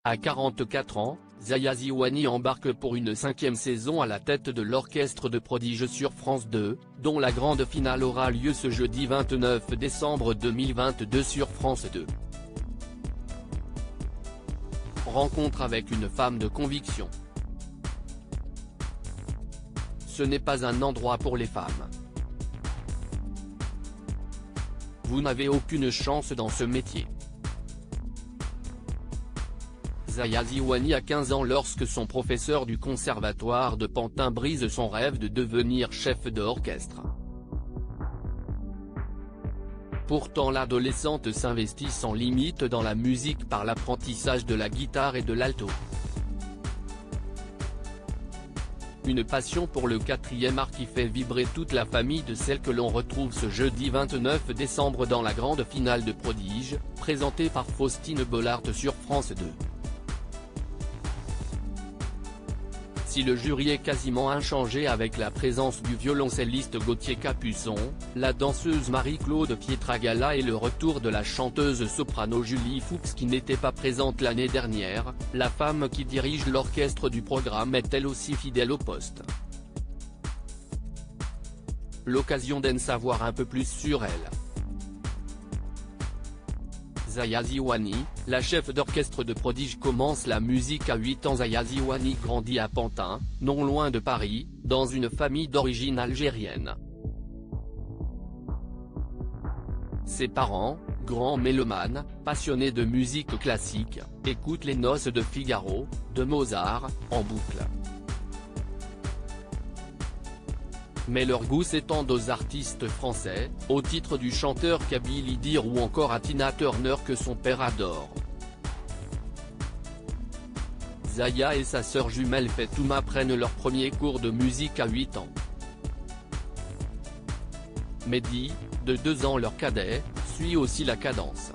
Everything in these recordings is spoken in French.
À 44 ans, Zaya Ziouani embarque pour une 5e saison à la tête de l'Orchestre de Prodige sur France 2, dont la grande finale aura lieu ce jeudi 29 décembre 2022 sur France 2. Rencontre avec une femme de conviction. Ce n'est pas un endroit pour les femmes. Vous n'avez aucune chance dans ce métier. Zaya Ziouani a 15 ans lorsque son professeur du conservatoire de Pantin brise son rêve de devenir chef d'orchestre. Pourtant l'adolescente s'investit sans limite dans la musique par l'apprentissage de la guitare et de l'alto. Une passion pour le 4e art qui fait vibrer toute la famille de celle que l'on retrouve ce jeudi 29 décembre dans la grande finale de Prodige, présentée par Faustine Bollard sur France 2. Si le jury est quasiment inchangé avec la présence du violoncelliste Gauthier Capuçon, la danseuse Marie-Claude Pietragala et le retour de la chanteuse soprano Julie Fuchs qui n'était pas présente l'année dernière, la femme qui dirige l'orchestre du programme est elle aussi fidèle au poste. L'occasion d'en savoir un peu plus sur elle. Zaya Ziouani, la chef d'orchestre de Prodige commence la musique à 8 ans. Zaya Ziouani grandit à Pantin, non loin de Paris, dans une famille d'origine algérienne. Ses parents, grands mélomanes, passionnés de musique classique, écoutent les Noces de Figaro, de Mozart, en boucle. Mais leur goût s'étend aux artistes français, au titre du chanteur Kabyle Idir ou encore à Tina Turner que son père adore. Zaya et sa sœur jumelle Fetouma prennent leur premier cours de musique à 8 ans. Mehdi, de 2 ans leur cadet, suit aussi la cadence.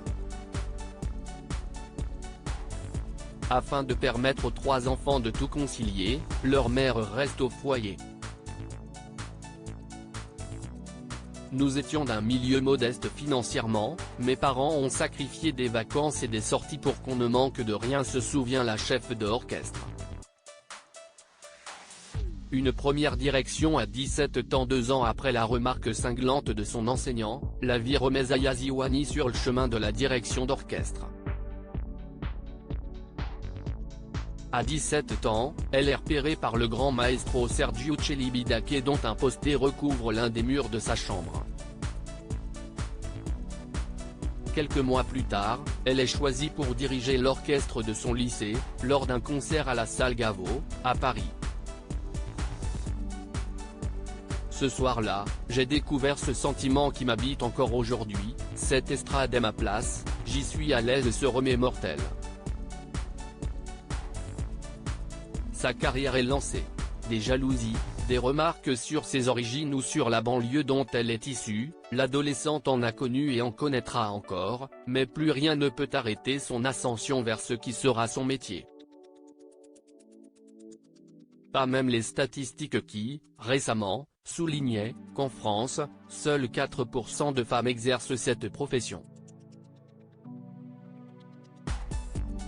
Afin de permettre aux 3 enfants de tout concilier, leur mère reste au foyer. Nous étions d'un milieu modeste financièrement, mes parents ont sacrifié des vacances et des sorties pour qu'on ne manque de rien, se souvient la chef d'orchestre. Une première direction à 17 ans. 2 ans après la remarque cinglante de son enseignant, la vie remet Zaya Ziouani sur le chemin de la direction d'orchestre. À 17 ans, elle est repérée par le grand maestro Sergiu Celibidache dont un poster recouvre l'un des murs de sa chambre. Quelques mois plus tard, elle est choisie pour diriger l'orchestre de son lycée, lors d'un concert à la salle Gaveau, à Paris. Ce soir-là, j'ai découvert ce sentiment qui m'habite encore aujourd'hui, cette estrade est ma place, j'y suis à l'aise, se remémore-t-elle. Sa carrière est lancée. Des jalousies, des remarques sur ses origines ou sur la banlieue dont elle est issue, l'adolescente en a connu et en connaîtra encore, mais plus rien ne peut arrêter son ascension vers ce qui sera son métier. Pas même les statistiques qui, récemment, soulignaient qu'en France, seuls 4% de femmes exercent cette profession.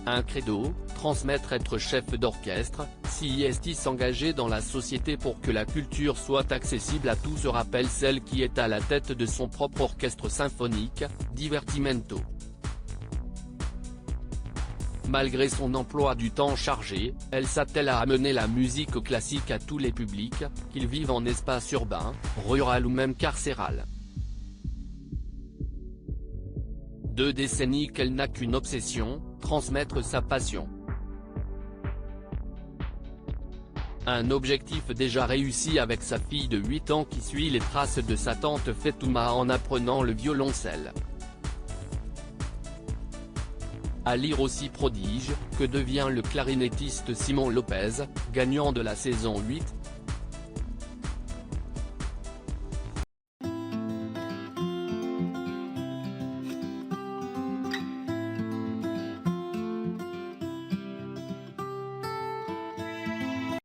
Un credo, transmettre, être chef d'orchestre, si s'engager dans la société pour que la culture soit accessible à tous, se rappelle celle qui est à la tête de son propre orchestre symphonique, Divertimento. Malgré son emploi du temps chargé, elle s'attelle à amener la musique classique à tous les publics, qu'ils vivent en espace urbain, rural ou même carcéral. 2 décennies qu'elle n'a qu'une obsession, transmettre sa passion. Un objectif déjà réussi avec sa fille de 8 ans qui suit les traces de sa tante Fetouma en apprenant le violoncelle. À lire aussi Prodige, que devient le clarinettiste Simon Lopez, gagnant de la saison 8.